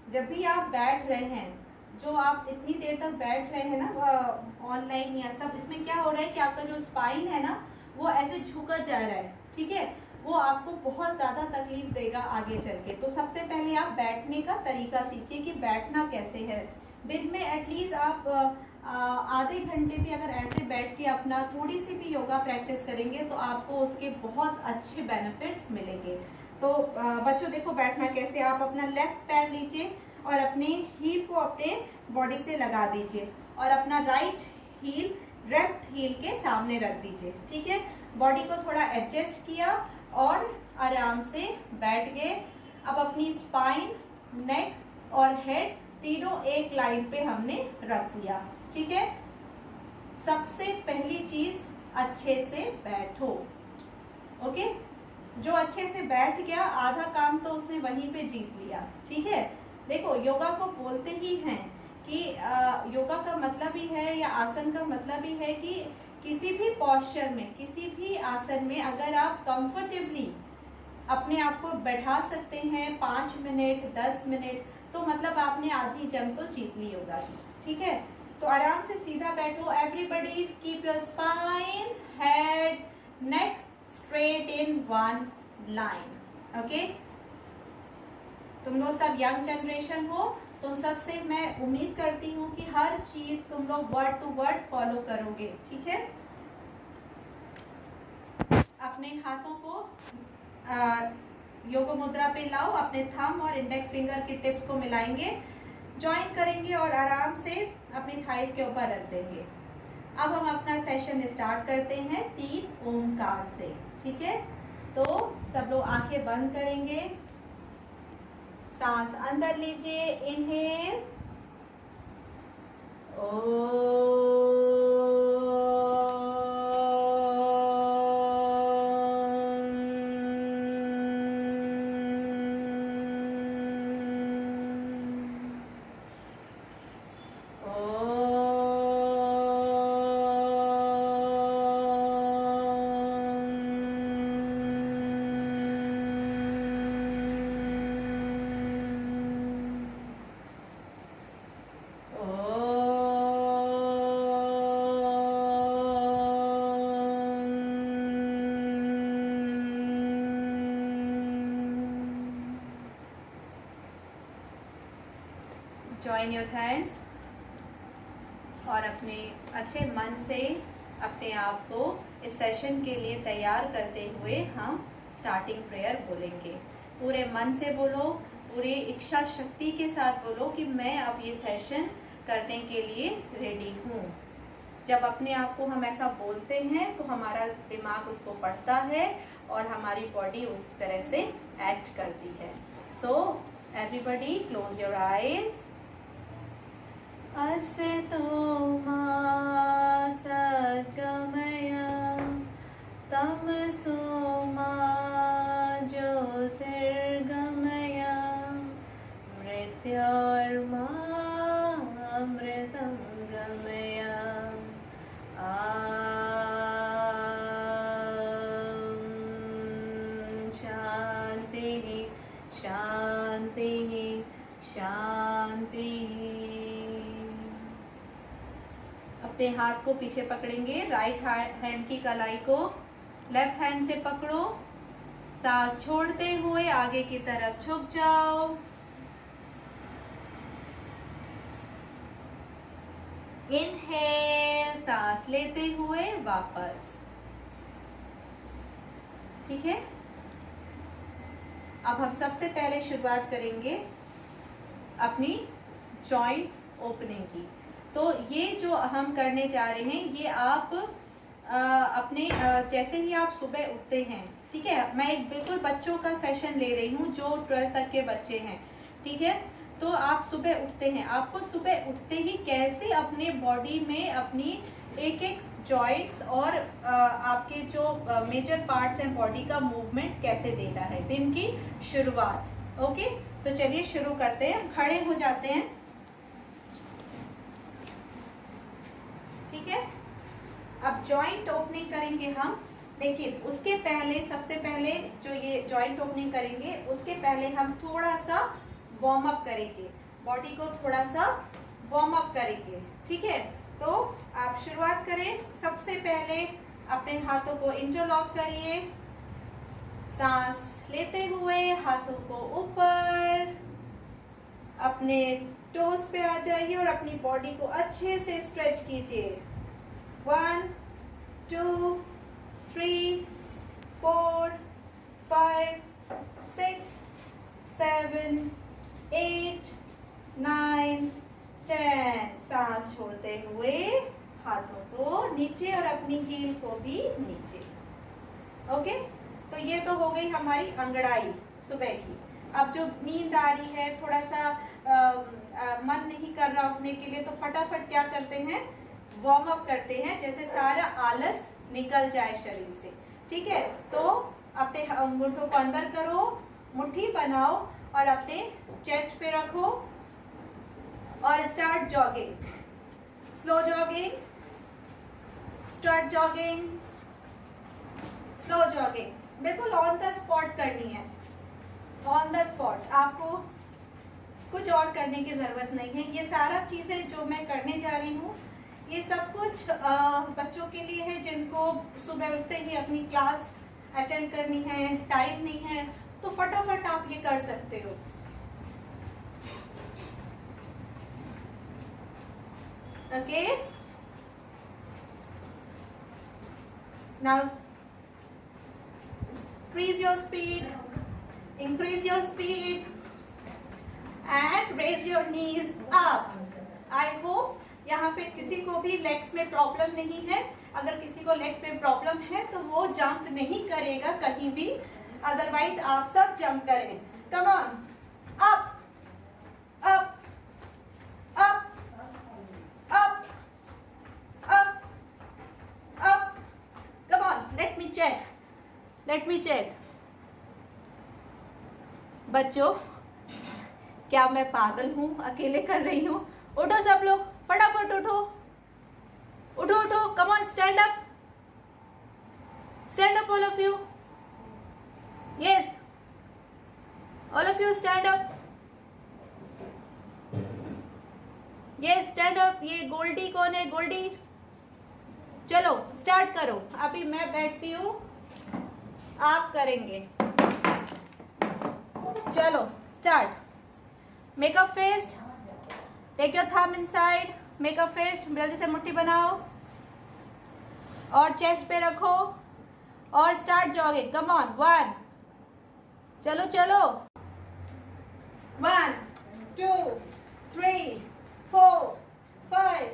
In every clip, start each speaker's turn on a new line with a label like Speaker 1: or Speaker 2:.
Speaker 1: जब भी आप बैठ रहे हैं, जो आप इतनी देर तक बैठ रहे हैं ना ऑनलाइन या सब, इसमें क्या हो रहा है कि आपका जो स्पाइन है ना वो ऐसे झुका जा रहा है, ठीक है। वो आपको बहुत ज़्यादा तकलीफ देगा आगे चल के। तो सबसे पहले आप बैठने का तरीका सीखिए कि बैठना कैसे है। दिन में एटलीस्ट आप आधे घंटे भी अगर ऐसे बैठ के अपना थोड़ी सी भी योगा प्रैक्टिस करेंगे तो आपको उसके बहुत अच्छे बेनिफिट्स मिलेंगे। तो बच्चों देखो बैठना कैसे, आप अपना लेफ्ट पैर लीजिए और अपने हील को अपने बॉडी से लगा दीजिए और अपना राइट हील लेफ्ट हील के सामने रख दीजिए, ठीक है। बॉडी को थोड़ा एडजस्ट किया और आराम से बैठ गए। अब अपनी स्पाइन, नेक और हेड तीनों एक लाइन पे हमने रख दिया, ठीक है। सबसे पहली चीज अच्छे से बैठो, ओके। जो अच्छे से बैठ गया आधा काम तो उसने वहीं पे जीत लिया, ठीक है। देखो योगा को बोलते ही हैं कि योगा का मतलब ही है या आसन का मतलब ही है कि किसी भी पोस्चर में, किसी भी आसन में अगर आप कंफर्टेबली अपने आप को बैठा सकते हैं 5 मिनट 10 मिनट, तो मतलब आपने आधी जंग तो जीत ली योगा की, ठीक है। तो आराम से सीधा बैठो। Everybody keep your spine, head, neck straight in one line, okay. तुम लोग सब यंग जनरेशन हो, तुम सबसे मैं उम्मीद करती हूँ कि हर चीज तुम लोग वर्ड टू वर्ड फॉलो करोगे, ठीक है। अपने हाथों को योग मुद्रा पे लाओ, अपने थंब और इंडेक्स फिंगर की टिप्स को मिलाएंगे, ज्वाइन करेंगे और आराम से अपनी थाइस के ऊपर रख देंगे। अब हम अपना सेशन स्टार्ट करते हैं 3 ओमकार से, ठीक है। तो सब लोग आंखें बंद करेंगे, सांस अंदर लीजिए, इनहेल, जॉइन योर हैंड्स और अपने अच्छे मन से अपने आप को इस सेशन के लिए तैयार करते हुए हम स्टार्टिंग प्रेयर बोलेंगे। पूरे मन से बोलो, पूरी इच्छा शक्ति के साथ बोलो कि मैं अब ये सेशन करने के लिए रेडी हूँ। जब अपने आप को हम ऐसा बोलते हैं तो हमारा दिमाग उसको पढ़ता है और हमारी बॉडी उस तरह से एक्ट करती है। So everybody close your eyes. असतो मा सद्गमय तमसो मा ज्योतिर्गमय मृत्योर्मा अमृतं गमय। शांति शांति शांति। अपने हाथ को पीछे पकड़ेंगे, राइट हैंड की कलाई को लेफ्ट हैंड से पकड़ो, सांस छोड़ते हुए आगे की तरफ झुक जाओ। इनहेल, सांस लेते हुए वापस, ठीक है। अब हम सबसे पहले शुरुआत करेंगे अपनी जॉइंट्स ओपनिंग की। तो ये जो हम करने जा रहे हैं ये आप अपने जैसे ही आप सुबह उठते हैं, ठीक है। मैं एक बिल्कुल बच्चों का सेशन ले रही हूँ जो 12th तक के बच्चे हैं, ठीक है। तो आप सुबह उठते हैं, आपको सुबह उठते ही कैसे अपने बॉडी में अपनी एक एक जॉइंट्स और आपके जो मेजर पार्ट्स हैं बॉडी का मूवमेंट कैसे देना है दिन की शुरुआत। ओके, तो चलिए शुरू करते हैं। खड़े हो जाते हैं, ठीक है। अब जॉइंट ओपनिंग करेंगे हम, लेकिन उसके पहले सबसे पहले जो ये जॉइंट ओपनिंग करेंगे उसके पहले हम थोड़ा सा वार्म अप करेंगे, बॉडी को थोड़ा सा वार्म अप करेंगे, ठीक है। तो आप शुरुआत करें। सबसे पहले अपने हाथों को इंटरलॉक करिए, सांस लेते हुए हाथों को ऊपर, अपने टोस पे आ जाइए और अपनी बॉडी को अच्छे से स्ट्रेच कीजिए। 1 2 3 4 5 6 7 8 9 10। सांस छोड़ते हुए हाथों को नीचे और अपनी हील को भी नीचे। ओके, तो ये तो हो गई हमारी अंगड़ाई सुबह की। अब जो नींद आ रही है, थोड़ा सा मन नहीं कर रहा उठने के लिए, तो फटाफट क्या करते हैं, वार्म अप करते हैं, जैसे सारा आलस निकल जाए शरीर से, ठीक है। तो अपने अंगूठों को अंदर करो, मुट्ठी बनाओ और अपने चेस्ट पे रखो और start jogging. Slow jogging, start jogging, slow jogging, बिल्कुल ऑन द स्पॉट करनी है, ऑन द स्पॉट। आपको कुछ और करने की ज़रूरत नहीं है। ये सारा चीज़ें जो मैं करने जा रही हूँ, ये सब कुछ बच्चों के लिए है जिनको सुबह उठते ही अपनी क्लास अटेंड करनी है, टाइम नहीं है, तो फटाफट आप ये कर सकते हो। Okay, now increase your speed and raise your knees up. I hope यहाँ पे किसी को भी लेग्स में प्रॉब्लम नहीं है। अगर किसी को लेग्स में प्रॉब्लम है तो वो जंप नहीं करेगा कहीं भी, अदरवाइज आप सब जंप करें। Come on, up up up up up up, come on, let me check. बच्चों, क्या मैं पागल हूँ, अकेले कर रही हूँ? उठो सब लोग, फटाफट उठो, उठो उठो, come on, stand up all of you. Yes, all of you stand up. Yes, stand up. ये गोल्डी कौन है? गोल्डी, चलो स्टार्ट करो। अभी मैं बैठती हूँ, आप करेंगे। चलो start. Make a fist, take your thumb inside, make a fist, जल्दी से मुट्ठी बनाओ और चेस्ट पे रखो और स्टार्ट जॉगिंग। कम ऑन, 1, चलो चलो, 1 2 3 4 5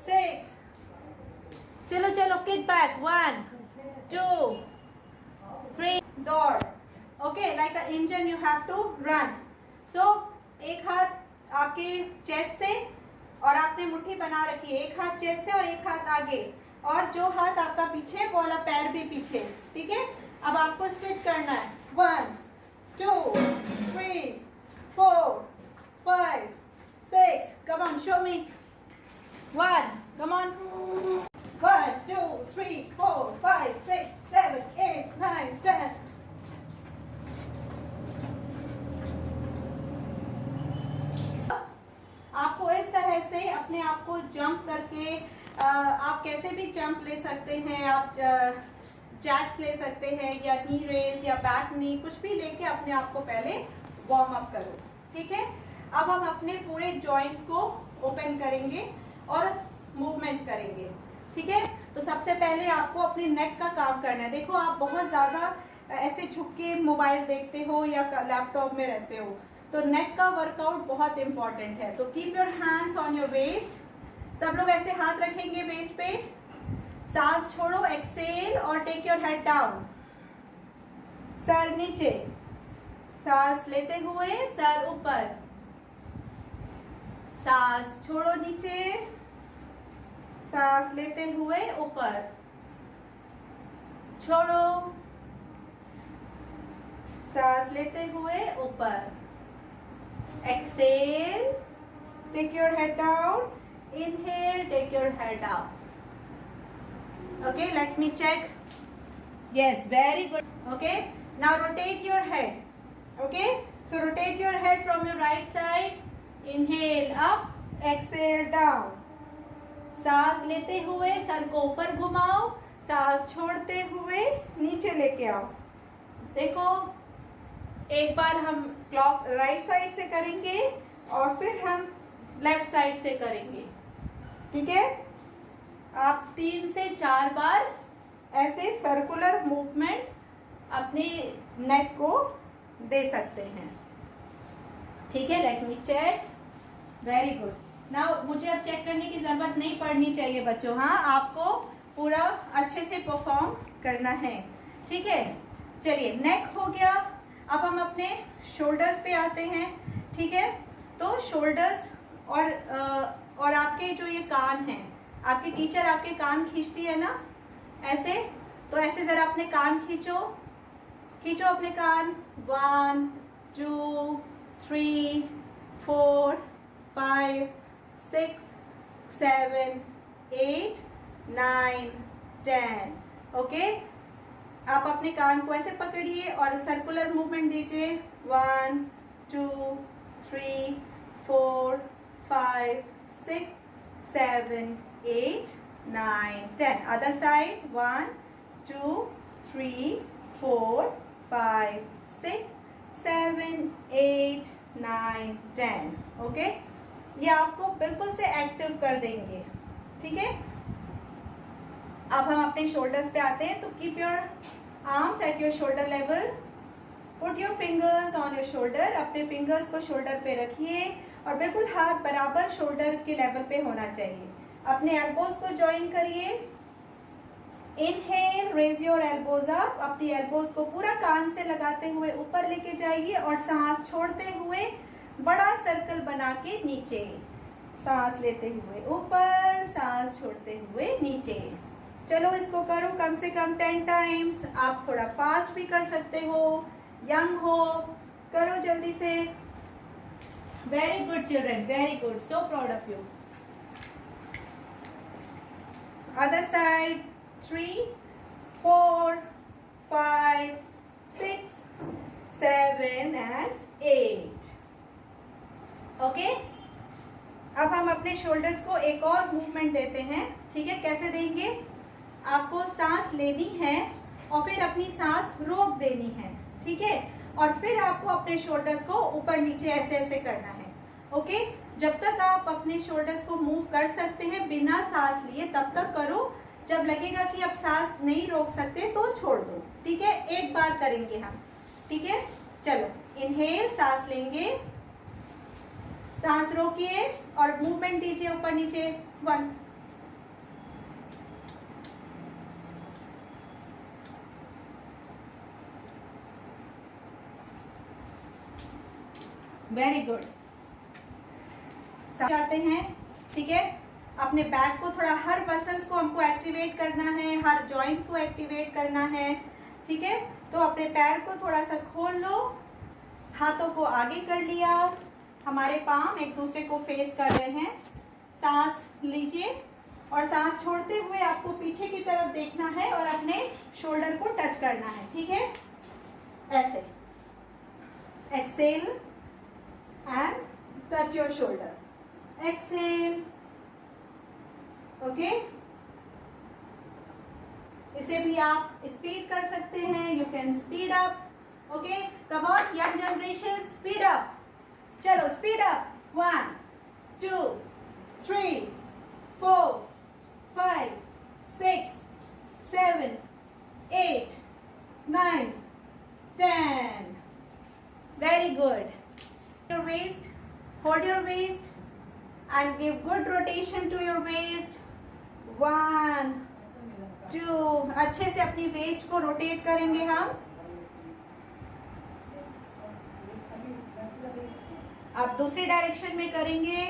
Speaker 1: 6, चलो चलो, किक बैक, 1 2 3, दौड़। Okay, like a engine you have to run. So एक हाथ आपके चेस्ट से और आपने मुट्ठी बना रखी है, एक हाथ चेस्ट से और एक हाथ आगे, और जो हाथ आपका पीछे वो वाला पैर भी पीछे, ठीक है। अब आपको स्विच करना है, 1 2 3 4 5 6, come on, show me, 1, come on, 1 2 3 4 5 6 7 8 9 10। आपको इस तरह से अपने आप को जंप करके, आप कैसे भी जंप ले सकते हैं, आप जैक्स ले सकते हैं या नी रेस या बैक नी, कुछ भी लेके अपने आप को पहले वार्म अप करो, ठीक है। अब हम अपने पूरे जॉइंट्स को ओपन करेंगे और मूवमेंट्स करेंगे, ठीक है। तो सबसे पहले आपको अपने नेक का काम करना है। देखो, आप बहुत ज़्यादा ऐसे झुक के मोबाइल देखते हो या लैपटॉप में रहते हो, तो नेक का वर्कआउट बहुत इंपॉर्टेंट है। तो keep your hands on your waist, सब लोग ऐसे हाथ रखेंगे वेस्ट पे, सांस छोड़ो, एक्सेल और टेक योर हेड डाउन, सर नीचे, सांस लेते हुए सर ऊपर, सांस छोड़ो नीचे, सांस लेते हुए ऊपर, छोड़ो, सांस लेते हुए ऊपर, exhale, take your head down, inhale, take your head up. Okay, let me check. Yes, very good. Okay, now rotate your head. Okay, So rotate your head from your right side. Inhale up, exhale down. सांस लेते हुए sir को ऊपर घुमाओ, सांस छोड़ते हुए नीचे लेके आओ। देखो, एक बार हम क्लॉक राइट साइड से करेंगे और फिर हम लेफ्ट साइड से करेंगे, ठीक है। आप 3 से 4 बार ऐसे सर्कुलर मूवमेंट अपने नेक को दे सकते हैं, ठीक है। Let me check. Very good. Now मुझे अब चेक करने की जरूरत नहीं पड़नी चाहिए बच्चों, हाँ, आपको पूरा अच्छे से परफॉर्म करना है, ठीक है। चलिए, नेक हो गया। अब हम अपने शोल्डर्स पे आते हैं, ठीक है। तो शोल्डर्स और आपके जो ये कान हैं, आपकी टीचर आपके कान खींचती है ना ऐसे, तो ऐसे जरा अपने कान खींचो, खींचो अपने कान। 1 2 3 4 5 6 7 8 9 10। ओके, आप अपने कान को ऐसे पकड़िए और सर्कुलर मूवमेंट दीजिए। 1 2 3 4 5 6 7 8 9 10। Other side 1 2 3 4 5 6 7 8 9 10। ओके, ये आपको बिल्कुल से एक्टिव कर देंगे, ठीक है। अब हम अपने शोल्डर्स पे आते हैं, तो keep your arms at your shoulder level. Put your fingers on your shoulder. अपने फिंगर्स को शोल्डर पे रखिए और बिल्कुल हाथ बराबर शोल्डर के लेवल पे होना चाहिए। अपने एल्बोज को ज्वाइन करिए। Inhale, raise your elbows up. अपनी एल्बोज को पूरा कान से लगाते हुए ऊपर लेके जाइए और सांस छोड़ते हुए बड़ा सर्कल बना के नीचे। सांस लेते हुए ऊपर, सांस छोड़ते हुए नीचे। चलो, इसको करो कम से कम 10 टाइम्स। आप थोड़ा फास्ट भी कर सकते हो, यंग हो, करो जल्दी से। Very good children, very good, so proud of you. Other side 3 4 5 6 7 and 8। Okay, अब हम अपने शोल्डर्स को एक और मूवमेंट देते हैं, ठीक है। कैसे देंगे? आपको सांस लेनी है और फिर अपनी सांस रोक देनी है, ठीक है। और फिर आपको अपने शोल्डर्स को ऊपर नीचे ऐसे ऐसे करना है, ओके। जब तक आप अपने शोल्डर्स को मूव कर सकते हैं बिना सांस लिए, तब तक करो। जब लगेगा कि अब सांस नहीं रोक सकते तो छोड़ दो, ठीक है। एक बार करेंगे हम, ठीक है। चलो, इनहेल, सांस लेंगे, सांस रोकिए और मूवमेंट दीजिए ऊपर नीचे। 1 वेरी गुड। जाते हैं, ठीक है। अपने बैक को थोड़ा, हर मसल्स को हमको एक्टिवेट करना है, हर जॉइंट्स को एक्टिवेट करना है, ठीक है। तो अपने पैर को थोड़ा सा खोल लो, हाथों को आगे कर लिया, हमारे पाम एक दूसरे को फेस कर रहे हैं। सांस लीजिए और सांस छोड़ते हुए आपको पीछे की तरफ देखना है और अपने शोल्डर को टच करना है, ठीक है। ऐसे Excel and touch your shoulder. Exhale. Okay. इसे भी आप स्पीड कर सकते हैं, you can speed up. Okay. Come on, young generation, speed up. चलो, speed up. 1 2 3 4 5 6 7 8 9 10. Very good. Your waist, hold your waist and give good rotation to your waist. 1 2, अच्छे से अपनी वेस्ट को रोटेट करेंगे हम। अब दूसरी डायरेक्शन में करेंगे।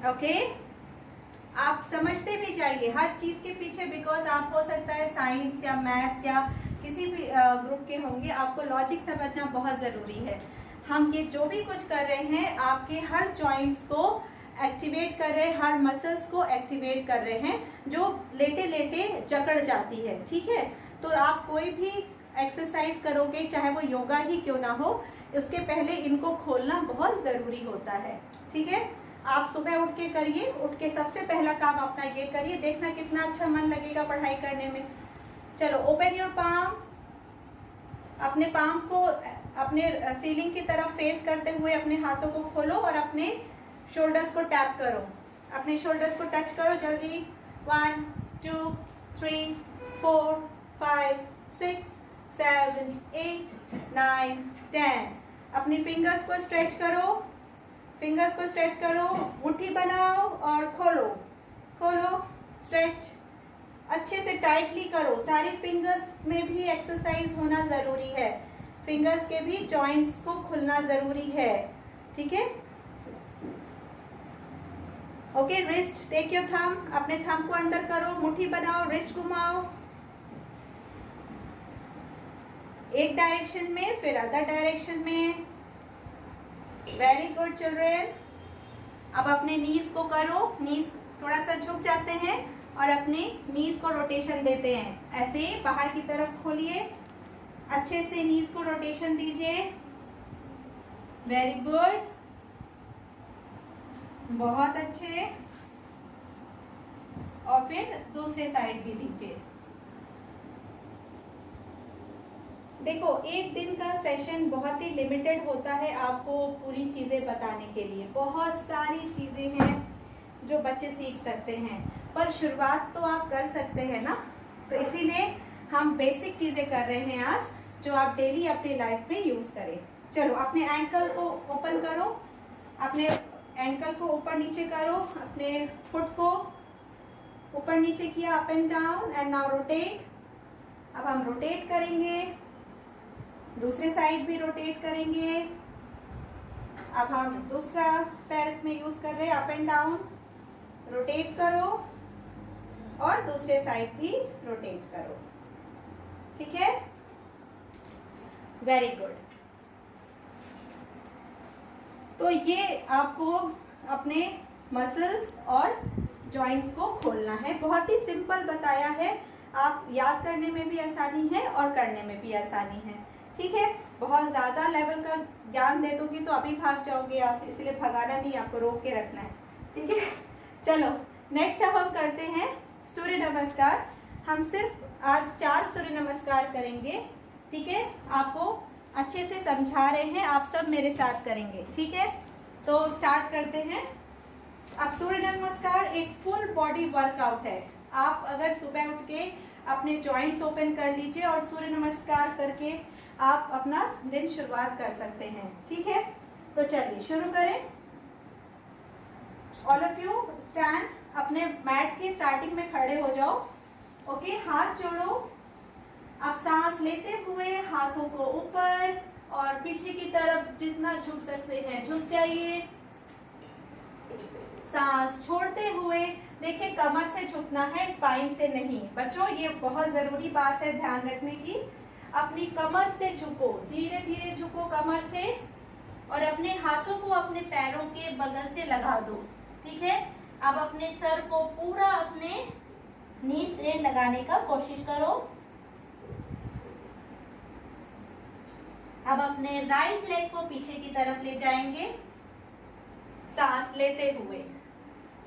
Speaker 1: ओके, आप समझते भी जाइए हर चीज़ के पीछे, बिकॉज आप हो सकता है साइंस या मैथ्स या किसी भी ग्रुप के होंगे, आपको लॉजिक समझना बहुत ज़रूरी है। हम ये जो भी कुछ कर रहे हैं, आपके हर जॉइंट्स को एक्टिवेट कर रहे हैं, हर मसल्स को एक्टिवेट कर रहे हैं जो लेटे लेटे जकड़ जाती है, ठीक है। तो आप कोई भी एक्सरसाइज करोगे, चाहे वो योगा ही क्यों ना हो, उसके पहले इनको खोलना बहुत ज़रूरी होता है, ठीक है। आप सुबह उठ के करिए, उठ के सबसे पहला काम अपना ये करिए, देखना कितना अच्छा मन लगेगा पढ़ाई करने में। चलो, ओपन योर पाम, अपने पाम्स को अपने सीलिंग की तरफ फेस करते हुए अपने हाथों को खोलो और अपने शोल्डर्स को टैप करो, अपने शोल्डर्स को टच करो जल्दी। 1 2 3 4 5 6 7 8 9 10। अपनी फिंगर्स को स्ट्रेच करो, फिंगर्स को स्ट्रेच करो, मुट्ठी बनाओ और खोलो, खोलो, स्ट्रेच, अच्छे से टाइटली करो। सारी फिंगर्स में भी एक्सरसाइज होना ज़रूरी है, फिंगर्स के भी जॉइंट्स को खुलना ज़रूरी है, ठीक है। Okay, wrist, take your thumb, अपने थंब को अंदर करो, मुट्ठी बनाओ, रिस्ट घुमाओ एक डायरेक्शन में, फिर अदर डायरेक्शन में। Very good children. अब अपने नीज को करो, नीज थोड़ा सा झुक जाते हैं और अपने नीज को रोटेशन देते हैं, ऐसे बाहर की तरफ खोलिए, अच्छे से नीज को रोटेशन दीजिए। वेरी गुड, बहुत अच्छे। और फिर दूसरे साइड भी दीजिए। देखो, एक दिन का सेशन बहुत ही लिमिटेड होता है आपको पूरी चीज़ें बताने के लिए। बहुत सारी चीज़ें हैं जो बच्चे सीख सकते हैं, पर शुरुआत तो आप कर सकते हैं ना। तो इसीलिए हम बेसिक चीज़ें कर रहे हैं आज, जो आप डेली अपनी लाइफ में यूज़ करें। चलो, अपने एंकल को ओपन करो, अपने एंकल को ऊपर नीचे करो, अपने फुट को ऊपर नीचे किया, up and down, and now rotate. अब हम रोटेट करेंगे, दूसरे साइड भी रोटेट करेंगे। अब हम दूसरा पैर में यूज कर रहे हैं, अप एंड डाउन, रोटेट करो और दूसरे साइड भी रोटेट करो, ठीक है। Very good. तो ये आपको अपने मसल्स और जॉइंट्स को खोलना है। बहुत ही सिंपल बताया है, आप याद करने में भी आसानी है और करने में भी आसानी है, ठीक है। बहुत ज़्यादा लेवल का ज्ञान दे दूंगी तो अभी भाग जाओगे आप, इसलिए भगाना नहीं, आपको रोक के रखना है, ठीक है। चलो, नेक्स्ट अब हम करते हैं सूर्य नमस्कार। हम सिर्फ आज 4 सूर्य नमस्कार करेंगे, ठीक है। आपको अच्छे से समझा रहे हैं, आप सब मेरे साथ करेंगे, ठीक है। तो स्टार्ट करते हैं। अब सूर्य नमस्कार एक फुल बॉडी वर्कआउट है। आप अगर सुबह उठ के अपने जॉइंट्स ओपन कर लीजिए और सूर्य नमस्कार करके आप अपना दिन शुरुआत कर सकते हैं, ठीक है। तो चलिए शुरू करें। ऑल ऑफ यू स्टैंड, अपने मैट की स्टार्टिंग में खड़े हो जाओ, ओके। हाथ जोड़ो। अब सांस लेते हुए हाथों को ऊपर और पीछे की तरफ जितना झुक सकते हैं झुक जाइए। सांस छोड़ते हुए देखिए, कमर से झुकना है, स्पाइन से नहीं। बच्चों, ये बहुत जरूरी बात है ध्यान रखने की। अपनी कमर से झुको, धीरे धीरे झुको कमर से, और अपने हाथों को अपने पैरों के बगल से लगा दो, ठीक है। अब अपने सर को पूरा अपने नी से लगाने का कोशिश करो। अब अपने राइट लेग को पीछे की तरफ ले जाएंगे, सांस लेते हुए।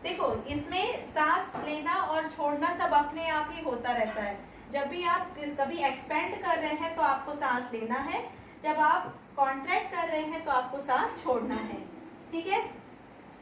Speaker 1: देखो, इसमें सांस लेना और छोड़ना सब अपने आप ही होता रहता है। जब भी आप कभी एक्सपेंड कर रहे हैं तो आपको सांस लेना है, जब आप कॉन्ट्रैक्ट कर रहे हैं तो आपको सांस छोड़ना है, ठीक है।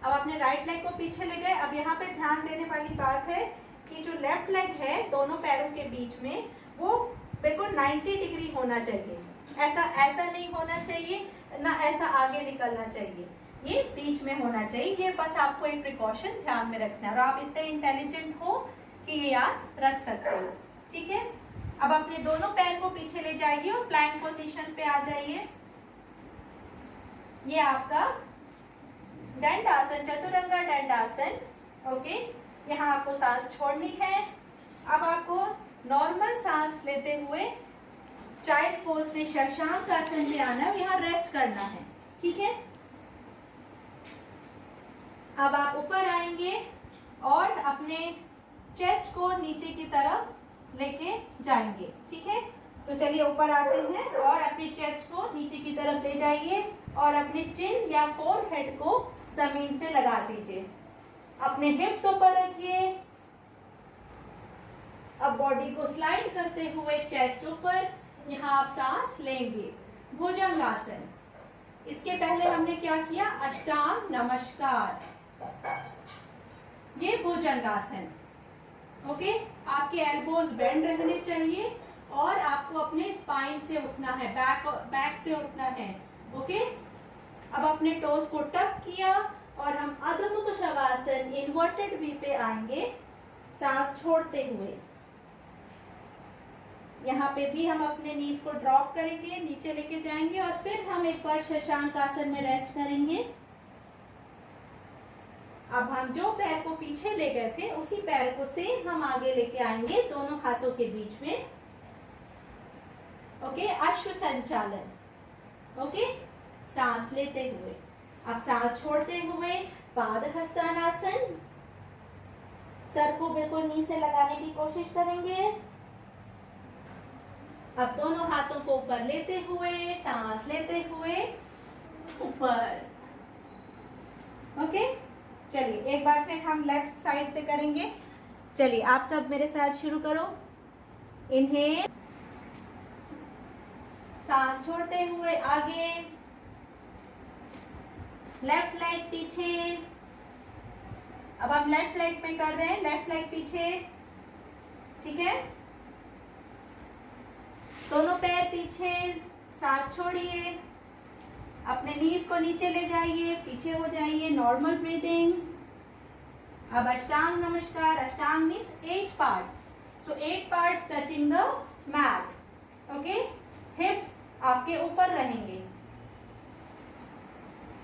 Speaker 1: अब अपने राइट लेग को पीछे ले गए। अब यहाँ पे ध्यान देने वाली बात है कि जो लेफ्ट लेग है दोनों पैरों के बीच में, वो बिल्कुल 90 डिग्री होना चाहिए। ऐसा नहीं होना चाहिए ना, ऐसा आगे निकलना चाहिए, ये बीच में होना चाहिए। ये बस आपको एक प्रिकॉशन ध्यान में रखना है, और आप इतने इंटेलिजेंट हो कि ये याद रख सकते हो, ठीक है। अब अपने दोनों पैर को पीछे ले जाइए और प्लैंक पोजीशन पे आ जाइए। ये आपका दंडासन, चतुरंगा दंडासन, ओके। यहाँ आपको सांस छोड़नी है। अब आपको नॉर्मल सांस लेते हुए चाइल्ड पोज में, शशांक आसन में आना है, यहाँ रेस्ट करना है, ठीक है। अब आप ऊपर आएंगे और अपने चेस्ट को नीचे की तरफ लेके जाएंगे, ठीक है। तो चलिए ऊपर आते हैं और अपने चेस्ट को नीचे की तरफ ले जाइए और अपने चिन या फोरहेड को जमीन से लगा दीजिए। अपने हिप्स ऊपर रखिए। अब बॉडी को स्लाइड करते हुए चेस्ट ऊपर, यहाँ आप सांस लेंगे। भुजंगासन। इसके पहले हमने क्या किया, अष्टांग नमस्कार, ये भुजंगासन। ओके, आपके एल्बोज बेंड रहने चाहिए और आपको अपने स्पाइन से उठना है, बैक से उठना है। ओके, अब अपने टोज को टक किया और हम अधोमुख शवासन इन्वर्टेड वी पे आएंगे, सांस छोड़ते हुए। यहाँ पे भी हम अपने नीज को ड्रॉप करेंगे, नीचे लेके जाएंगे और फिर हम एक बार शशांक आसन में रेस्ट करेंगे। अब हम जो पैर को पीछे ले गए थे उसी पैर को सेम हम आगे लेके आएंगे दोनों हाथों के बीच में। ओके, अश्व संचालन। ओके, सांस लेते हुए, अब सांस छोड़ते हुए पाद हस्तानासन। सर को बिल्कुल नी से लगाने की कोशिश करेंगे। अब दोनों हाथों को ऊपर लेते हुए, सांस लेते हुए ऊपर। ओके, चलिए एक बार फिर हम लेफ्ट साइड से करेंगे। चलिए आप सब मेरे साथ शुरू करो। इनहेल, सांस छोड़ते हुए आगे, लेफ्ट लेग पीछे। अब हम लेफ्ट लेग में कर रहे हैं, लेफ्ट लेग पीछे, ठीक है। दोनों पैर पीछे, सांस छोड़िए, अपने नीज को नीचे ले जाइए, पीछे हो जाइए, नॉर्मल ब्रीदिंग। अब Ashtanga Namaskar. Ashtanga means 8 parts, so 8 parts touching the mat. Okay, hips आपके ऊपर रहेंगे।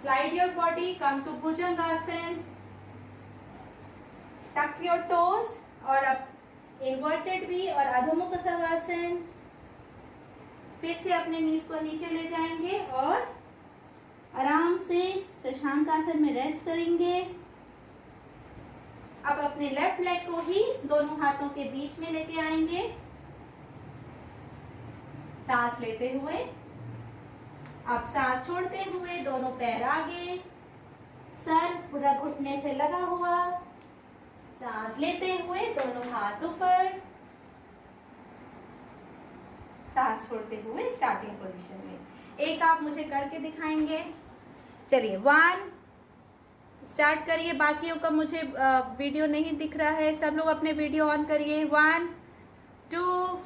Speaker 1: Slide your body, come to Bhujangasana, tuck your toes और अब इन्वर्टेड वी और अधोमुख शवासन। फिर से अपने नीज को नीचे ले जाएंगे और आराम से शशांक आसन में रेस्ट करेंगे। अब अपने लेफ्ट लेग को ही दोनों हाथों के बीच में लेके आएंगे, सांस लेते हुए। अब सांस छोड़ते हुए दोनों पैर आगे, सर पूरा घुटने से लगा हुआ, सांस लेते हुए दोनों हाथ ऊपर, सांस छोड़ते हुए स्टार्टिंग पोजीशन में। एक आप मुझे करके दिखाएंगे। चलिए 1 स्टार्ट करिए। बाकियों का मुझे वीडियो नहीं दिख रहा है, सब लोग अपने वीडियो ऑन करिए। 1 2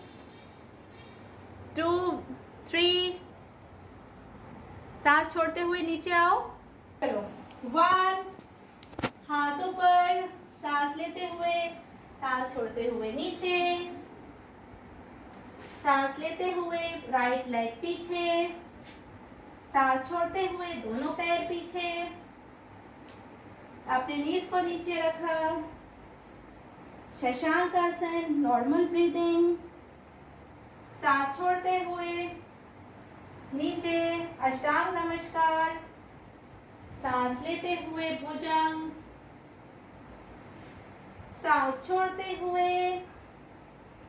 Speaker 1: 2 3, सांस छोड़ते हुए नीचे आओ। चलो 1, हाथ ऊपर, सांस लेते हुए, सांस छोड़ते हुए नीचे, सांस लेते हुए राइट लेग पीछे, सांस छोड़ते हुए दोनों पैर पीछे, अपने नीज को नीचे रखा, शशांक आसन, नॉर्मल ब्रीदिंग, सांस छोड़ते हुए नीचे, अष्टांग नमस्कार, सांस लेते हुए भुजंग, सांस छोड़ते हुए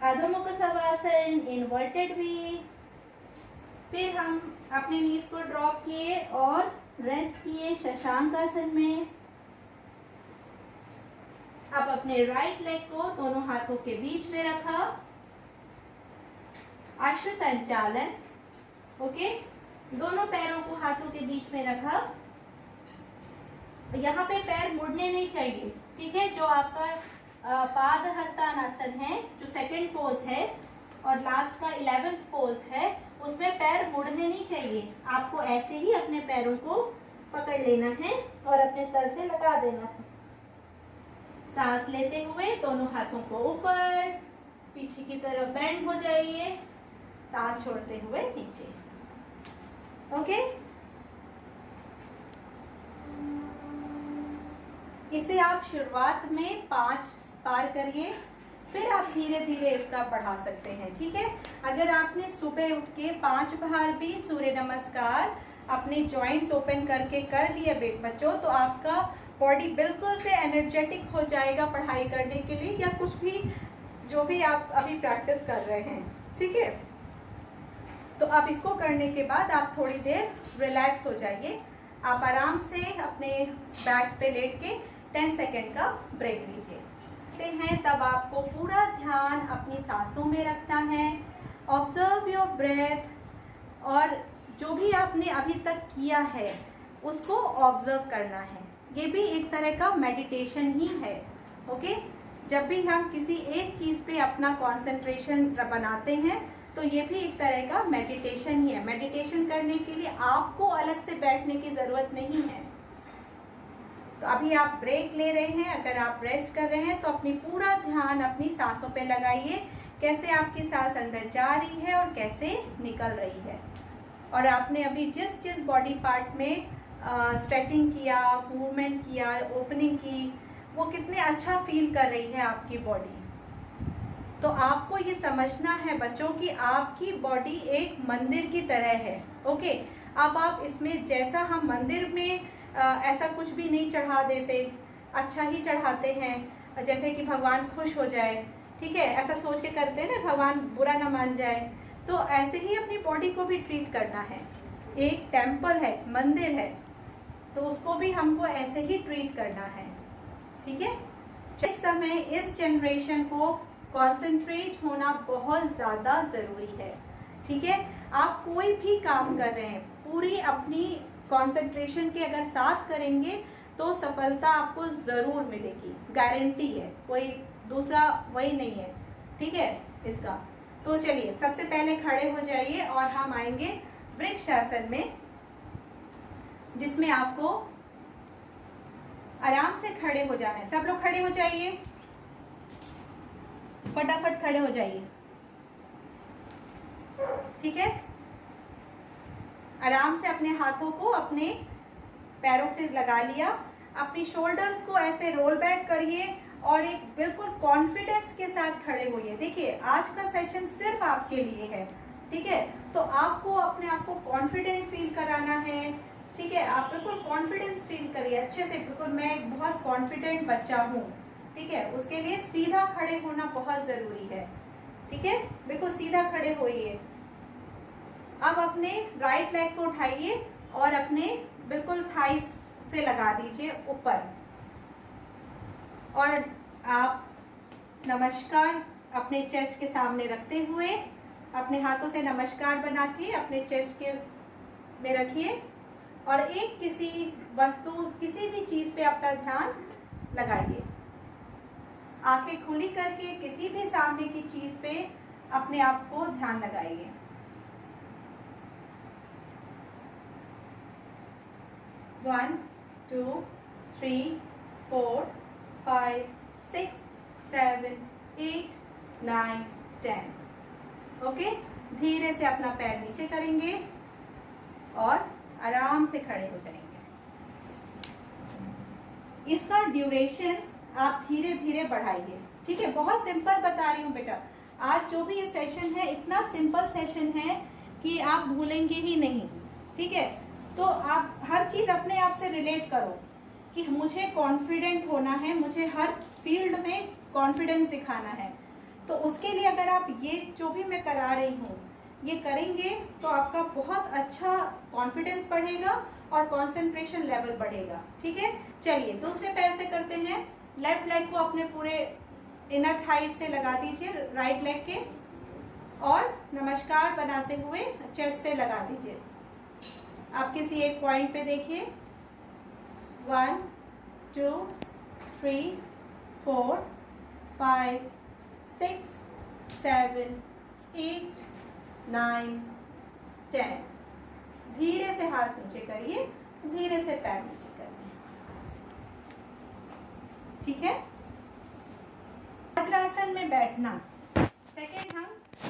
Speaker 1: अधोमुख शवासन, इन्वर्टेड वी। फिर हम अपने नीज को ड्रॉप किए और रेस्ट किए शशांक आसन में। अब अपने राइट लेग को दोनों हाथों के बीच में रखा, अश्व संचालन। ओके, दोनों पैरों को हाथों के बीच में रखा। यहाँ पे पैर मुड़ने नहीं चाहिए, ठीक है। जो आपका पाद हस्तानासन है, जो सेकंड पोज है और लास्ट का 11th पोज है, उसमें पैर मुड़ने नहीं चाहिए। आपको ऐसे ही अपने पैरों को पकड़ लेना है और अपने सर से लगा देना है। सांस लेते हुए दोनों हाथों को ऊपर, पीछे की तरफ बेंड हो जाइए, सांस छोड़ते हुए नीचे। ओके, इसे आप शुरुआत में 5 बार करिए, फिर आप धीरे धीरे इसका बढ़ा सकते हैं, ठीक है। अगर आपने सुबह उठ के 5 बार भी सूर्य नमस्कार अपने जॉइंट्स ओपन करके कर लिए बच्चों, तो आपका बॉडी बिल्कुल से एनर्जेटिक हो जाएगा पढ़ाई करने के लिए या कुछ भी जो भी आप अभी प्रैक्टिस कर रहे हैं। ठीक है, तो अब इसको करने के बाद आप थोड़ी देर रिलैक्स हो जाइए। आप आराम से अपने बैक पे लेट के 10 सेकेंड का ब्रेक लीजिए हैं। तब आपको पूरा ध्यान अपनी सांसों में रखना है। ऑब्जर्व योर ब्रेथ और जो भी आपने अभी तक किया है उसको ऑब्जर्व करना है। ये भी एक तरह का मेडिटेशन ही है। ओके, जब भी हम किसी एक चीज़ पे अपना कंसंट्रेशन बनाते हैं तो ये भी एक तरह का मेडिटेशन ही है। मेडिटेशन करने के लिए आपको अलग से बैठने की ज़रूरत नहीं है। तो अभी आप ब्रेक ले रहे हैं, अगर आप रेस्ट कर रहे हैं तो अपनी पूरा ध्यान अपनी सांसों पे लगाइए, कैसे आपकी सांस अंदर जा रही है और कैसे निकल रही है। और आपने अभी जिस जिस बॉडी पार्ट में स्ट्रेचिंग किया, मूवमेंट किया, ओपनिंग की, वो कितने अच्छा फील कर रही है आपकी बॉडी। तो आपको ये समझना है बच्चों कि आपकी बॉडी एक मंदिर की तरह है। ओके, अब आप इसमें जैसा हम मंदिर में ऐसा कुछ भी नहीं चढ़ा देते, अच्छा ही चढ़ाते हैं जैसे कि भगवान खुश हो जाए। ठीक है, ऐसा सोच के करते हैं ना, भगवान बुरा ना मान जाए। तो ऐसे ही अपनी बॉडी को भी ट्रीट करना है। एक टेम्पल है, मंदिर है, तो उसको भी हमको ऐसे ही ट्रीट करना है। ठीक है, इस समय इस जनरेशन को कंसंट्रेट होना बहुत ज़्यादा ज़रूरी है। ठीक है, आप कोई भी काम कर रहे हैं पूरी अपनी कंसंट्रेशन के अगर साथ करेंगे तो सफलता आपको ज़रूर मिलेगी, गारंटी है, कोई दूसरा वही नहीं है। ठीक है इसका। तो चलिए सबसे पहले खड़े हो जाइए और हम आएंगे वृक्षासन में, जिसमें आपको आराम से खड़े हो जाना है। सब लोग खड़े हो जाइए, फटाफट खड़े हो जाइए। ठीक है, आराम से अपने हाथों को अपने पैरों से लगा लिया, अपनी शोल्डर्स को ऐसे रोल बैक करिए और एक बिल्कुल कॉन्फिडेंस के साथ खड़े होइए। देखिए आज का सेशन सिर्फ आपके लिए है। ठीक है, तो आपको अपने आप को कॉन्फिडेंट फील कराना है। ठीक है, आप बिल्कुल कॉन्फिडेंस फील करिए अच्छे से, बिल्कुल मैं एक बहुत कॉन्फिडेंट बच्चा हूँ। ठीक है, उसके लिए सीधा खड़े होना बहुत ज़रूरी है। ठीक है, बिल्कुल सीधा खड़े होइए। अब अपने राइट लेग को उठाइए और अपने बिल्कुल थाइस से लगा दीजिए ऊपर, और आप नमस्कार अपने चेस्ट के सामने रखते हुए अपने हाथों से नमस्कार बना के अपने चेस्ट के में रखिए और एक किसी वस्तु, किसी भी चीज़ पे अपना ध्यान लगाइए। आंखें खुली करके किसी भी सामने की चीज़ पे अपने आप को ध्यान लगाइए। One, to, three, 4, 5, 6, 7, 8, 9, 10। ओके, धीरे से अपना पैर नीचे करेंगे और आराम से खड़े हो जाएंगे। इसका ड्यूरेशन आप धीरे धीरे बढ़ाइए। ठीक है, बहुत सिंपल बता रही हूँ बेटा। आज जो भी ये सेशन है इतना सिंपल सेशन है कि आप भूलेंगे ही नहीं। ठीक है, तो आप हर चीज़ अपने आप से रिलेट करो कि मुझे कॉन्फिडेंट होना है, मुझे हर फील्ड में कॉन्फिडेंस दिखाना है। तो उसके लिए अगर आप ये जो भी मैं करा रही हूँ ये करेंगे तो आपका बहुत अच्छा कॉन्फिडेंस बढ़ेगा और कंसंट्रेशन लेवल बढ़ेगा। ठीक है, चलिए दूसरे पैर से करते हैं। लेफ्ट लेग को अपने पूरे इनर थाइस से लगा दीजिए राइट लेग के, और नमस्कार बनाते हुए चेस्ट से लगा दीजिए। आप किसी एक पॉइंट पे देखिए। 1, 2, 3, 4, 5, 6, 7, 8, 9, 10। धीरे से हाथ नीचे करिए, धीरे से पैर नीचे करिए। ठीक है, वज्रासन में बैठना। सेकेंड, हम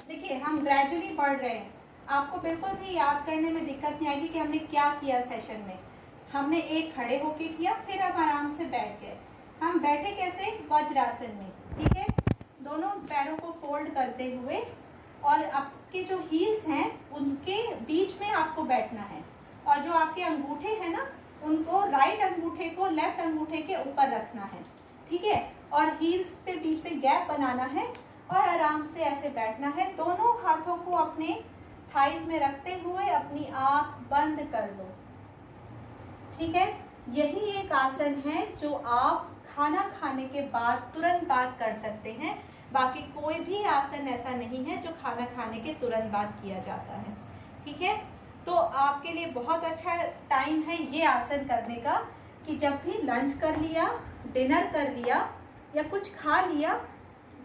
Speaker 1: देखिए हम ग्रेजुअली बढ़ रहे हैं। आपको बिल्कुल भी याद करने में दिक्कत नहीं आएगी कि हमने क्या किया सेशन में। हमने एक खड़े होके किया, फिर हम आराम से बैठ गए। हम बैठे कैसे? वज्रासन में। ठीक है, दोनों पैरों को फोल्ड करते हुए और आपके जो हील्स हैं उनके बीच में आपको बैठना है, और जो आपके अंगूठे हैं ना उनको राइट अंगूठे को लेफ्ट अंगूठे के ऊपर रखना है, ठीक है। और हील्स पे बीच में गैप बनाना है और आराम से ऐसे बैठना है। दोनों हाथों को अपने थाइज में रखते हुए अपनी आंख बंद कर लो, ठीक है। यही एक आसन है जो आप खाना खाने के बाद तुरंत बाद कर सकते हैं। बाकी कोई भी आसन ऐसा नहीं है जो खाना खाने के तुरंत बाद किया जाता है, ठीक है। तो आपके लिए बहुत अच्छा टाइम है ये आसन करने का कि जब भी लंच कर लिया, डिनर कर लिया या कुछ खा लिया,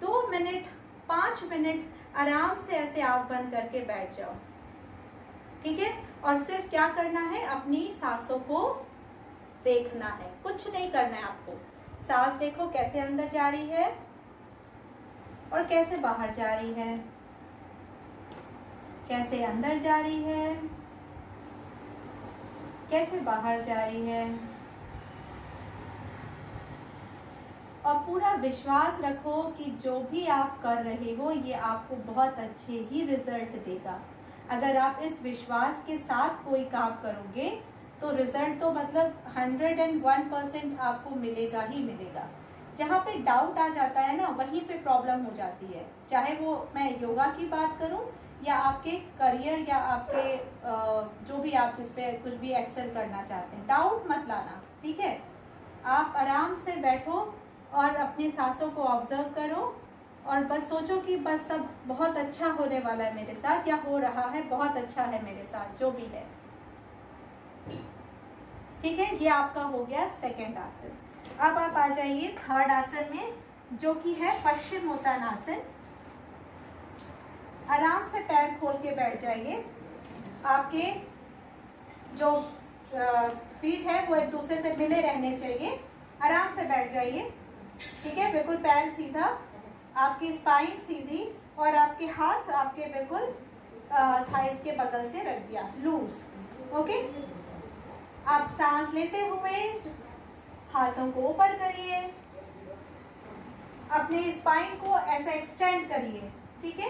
Speaker 1: 2 मिनट 5 मिनट आराम से ऐसे आँख बंद करके बैठ जाओ, ठीक है। और सिर्फ क्या करना है, अपनी सांसों को देखना है, कुछ नहीं करना है आपको। सांस देखो कैसे अंदर जा रही है और कैसे बाहर जा रही है, कैसे अंदर जा रही है, कैसे बाहर जा रही है। और पूरा विश्वास रखो कि जो भी आप कर रहे हो ये आपको बहुत अच्छे ही रिजल्ट देगा। अगर आप इस विश्वास के साथ कोई काम करोगे तो रिजल्ट तो मतलब 101% आपको मिलेगा ही मिलेगा। जहाँ पे डाउट आ जाता है ना, वहीं पे प्रॉब्लम हो जाती है। चाहे वो मैं योगा की बात करूँ या आपके करियर या आपके जो भी आप जिस पे कुछ भी एक्सेल करना चाहते हैं, डाउट मत लाना, ठीक है। आप आराम से बैठो और अपनी सांसों को ऑब्जर्व करो और बस सोचो कि बस सब बहुत अच्छा होने वाला है मेरे साथ, या हो रहा है, बहुत अच्छा है मेरे साथ, जो भी है, ठीक है। ये आपका हो गया सेकंड आसन। अब आप आ जाइए थर्ड आसन में, जो कि है पश्चिमोत्तानासन। आराम से पैर खोल के बैठ जाइए। आपके जो फीट है वो एक दूसरे से मिले रहने चाहिए। आराम से बैठ जाइए, ठीक है। बिल्कुल पैर सीधा, आपकी स्पाइन सीधी और आपके हाथ आपके बिल्कुल थाइस के बगल से रख दिया, लूज, ओके। आप सांस लेते हुए हाथों को ऊपर करिए, अपने स्पाइन को ऐसे एक्सटेंड करिए, ठीक है।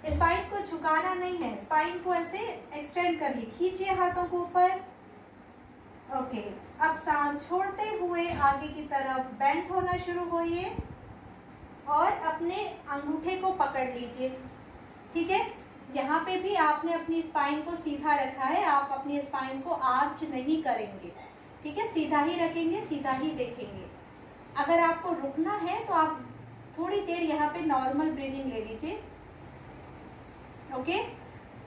Speaker 1: स्पाइन को झुकाना नहीं है, स्पाइन को ऐसे एक्सटेंड करिए, खींचिए हाथों को ऊपर, ओके। अब सांस छोड़ते हुए आगे की तरफ बेंड होना शुरू होइए और अपने अंगूठे को पकड़ लीजिए, ठीक है। यहाँ पे भी आपने अपनी स्पाइन को सीधा रखा है, आप अपनी स्पाइन को आर्च नहीं करेंगे, ठीक है। सीधा ही रखेंगे, सीधा ही देखेंगे। अगर आपको रुकना है तो आप थोड़ी देर यहाँ पे नॉर्मल ब्रीदिंग ले लीजिए, ओके।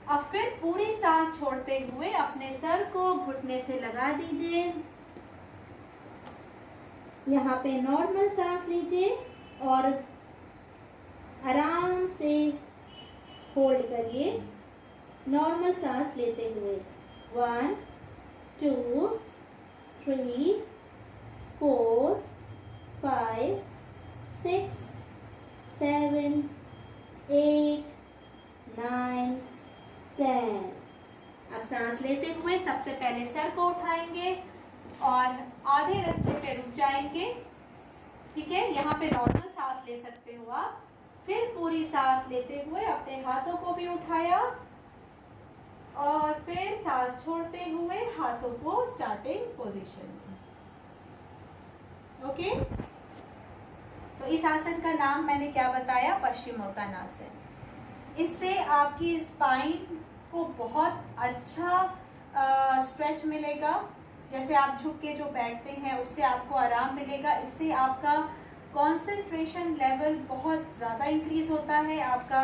Speaker 1: अब फिर पूरी सांस छोड़ते हुए अपने सर को घुटने से लगा दीजिए। यहाँ पे नॉर्मल सांस लीजिए और आराम से होल्ड करिए, नॉर्मल सांस लेते हुए। 1 2 3 4 5 6 7 8 9 10। अब सांस लेते हुए सबसे पहले सर को उठाएंगे और आधे रास्ते पे रुक जाएंगे, ठीक है। यहाँ पे नॉर्मल सांस ले सकते हो आप। फिर पूरी सांस लेते हुए अपने हाथों को भी उठाया और फिर सांस छोड़ते हुए हाथों को स्टार्टिंग पोजीशन में, ओके। तो इस आसन का नाम मैंने क्या बताया, पश्चिमोत्तानासन। इससे आपकी स्पाइन को बहुत अच्छा स्ट्रेच मिलेगा। जैसे आप झुक के जो बैठते हैं उससे आपको आराम मिलेगा। इससे आपका कंसंट्रेशन लेवल बहुत ज़्यादा इंक्रीज होता है। आपका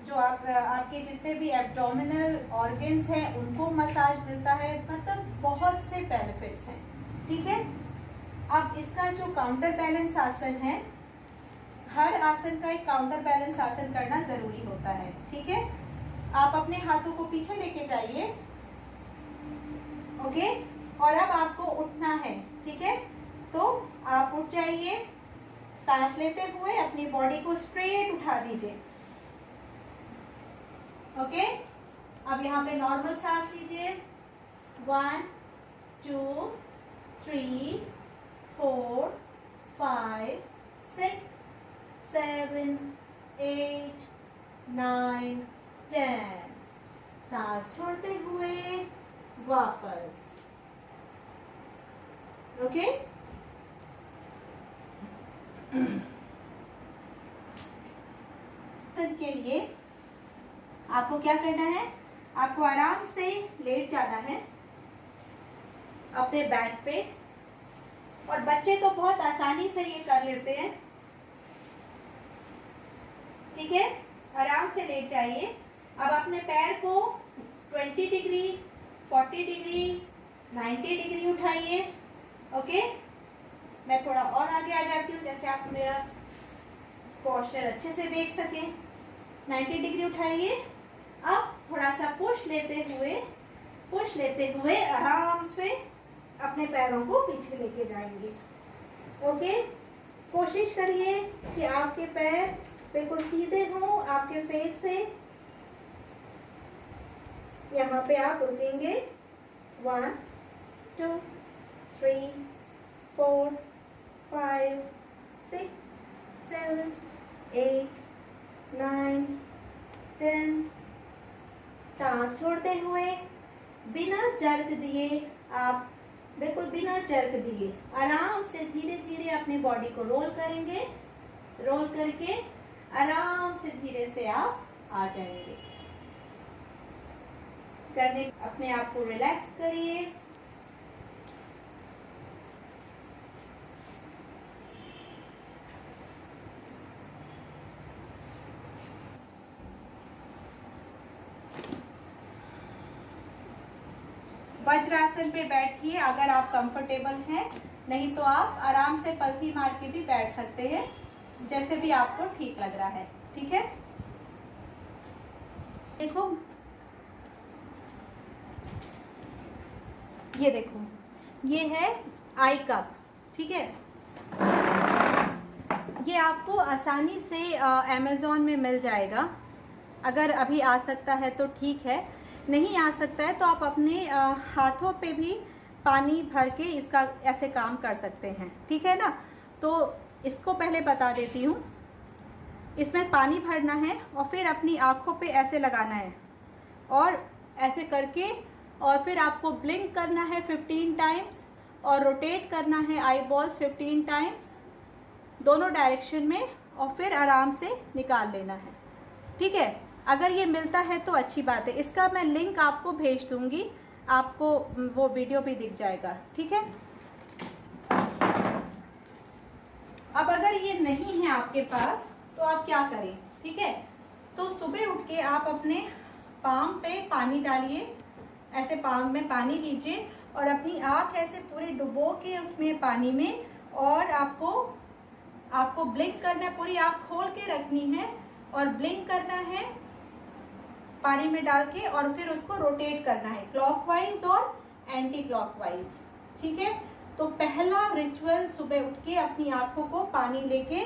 Speaker 1: जो आपके जितने भी एब्डोमिनल ऑर्गन्स हैं उनको मसाज मिलता है, मतलब बहुत से बेनिफिट्स हैं, ठीक है। अब इसका जो काउंटर बैलेंस आसन है, हर आसन का एक काउंटर बैलेंस आसन करना ज़रूरी होता है, ठीक है। आप अपने हाथों को पीछे लेके जाइए, ओके। और अब आपको उठना है, ठीक है। तो आप उठ जाइए, सांस लेते हुए अपनी बॉडी को स्ट्रेट उठा दीजिए, ओके। अब यहाँ पे नॉर्मल सांस लीजिए। 1 2 3 4 5 6 7 8 9 10। सांस छोड़ते हुए वापस, ओके। के लिए आपको क्या करना है, आपको आराम से लेट जाना है अपने बैक पे, और बच्चे तो बहुत आसानी से ये कर लेते हैं, ठीक है। आराम से लेट जाइए। अब अपने पैर को 20 डिग्री, 40 डिग्री, 90 डिग्री उठाइए। ओके, मैं थोड़ा और आगे आ जाती हूँ जैसे आप मेरा पोस्चर अच्छे से देख सकें। 90 डिग्री उठाइए। अब थोड़ा सा पुश लेते हुए आराम से अपने पैरों को पीछे लेके जाएंगे। ओके, कोशिश करिए कि आपके पैर बिल्कुल सीधे हों आपके फेस से। यहाँ पे आप रुकेंगे 1 2 3 4 5 6 7 8 9 10। सांस छोड़ते हुए बिना जर्क दिए, आप बिल्कुल बिना जर्क दिए आराम से धीरे धीरे अपनी बॉडी को रोल करेंगे। रोल करके आराम से धीरे से आप आ जाएंगे। करने अपने आप को रिलैक्स करिए। वज्रासन पे बैठिए अगर आप कंफर्टेबल हैं, नहीं तो आप आराम से पलथी मार के भी बैठ सकते हैं, जैसे भी आपको ठीक लग रहा है। ठीक है, देखो ये देखो, ये है आई कप। ठीक है, ये आपको आसानी से अमेज़ॉन में मिल जाएगा। अगर अभी आ सकता है तो ठीक है, नहीं आ सकता है तो आप अपने हाथों पे भी पानी भर के इसका ऐसे काम कर सकते हैं। ठीक है ना, तो इसको पहले बता देती हूँ। इसमें पानी भरना है और फिर अपनी आँखों पे ऐसे लगाना है और ऐसे करके, और फिर आपको ब्लिंक करना है 15 टाइम्स और रोटेट करना है आई बॉल्स 15 टाइम्स दोनों डायरेक्शन में, और फिर आराम से निकाल लेना है। ठीक है, अगर ये मिलता है तो अच्छी बात है। इसका मैं लिंक आपको भेज दूंगी, आपको वो वीडियो भी दिख जाएगा। ठीक है, अब अगर ये नहीं है आपके पास तो आप क्या करें। ठीक है, तो सुबह उठ के आप अपने पाम पे पानी डालिए, ऐसे पाम में पानी लीजिए और अपनी आँख ऐसे पूरे डुबो के उसमें पानी में, और आपको ब्लिंक करना है, पूरी आँख खोल के रखनी है और ब्लिंक करना है पानी में डाल के, और फिर उसको रोटेट करना है क्लॉकवाइज और एंटी क्लॉकवाइज। ठीक है, तो पहला रिचुअल सुबह उठ के अपनी आँखों को पानी लेके